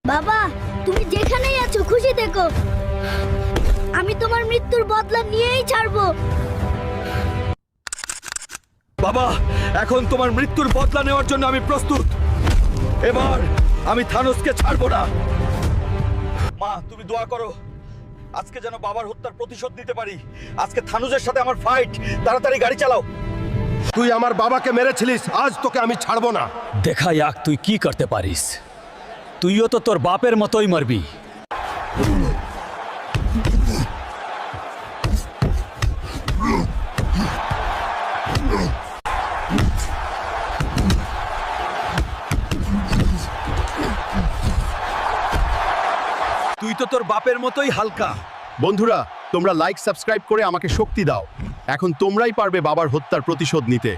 বাবা, তুমি যেখানেই আছো খুশি থেকো। আমি তোমার মৃত্যুর বদলা নিয়েই ছাড়বো। বাবা, এখন তোমার মৃত্যুর বদলা নেওয়ার জন্য আমি প্রস্তুত। এবার আমি থানোসকে ছাড়বো না। মা, তুমি দোয়া করো আজকে যেন বাবার হত্যার প্রতিশোধ নিতে পারি। আজকে থানুজের সাথে আমার ফাইট। তাড়াতাড়ি গাড়ি চালাও। তুই আমার বাবাকে মেরেছিলিস, আজ তোকে আমি ছাড়বো না। দেখা যাক তুই কি করতে পারিস। তুইও তো তোর বাপের মতোই মরবি। তুই তো তোর বাপের মতোই হালকা। বন্ধুরা, তোমরা লাইক সাবস্ক্রাইব করে আমাকে শক্তি দাও। এখন তোমরাই পারবে বাবার হত্যার প্রতিশোধ নিতে।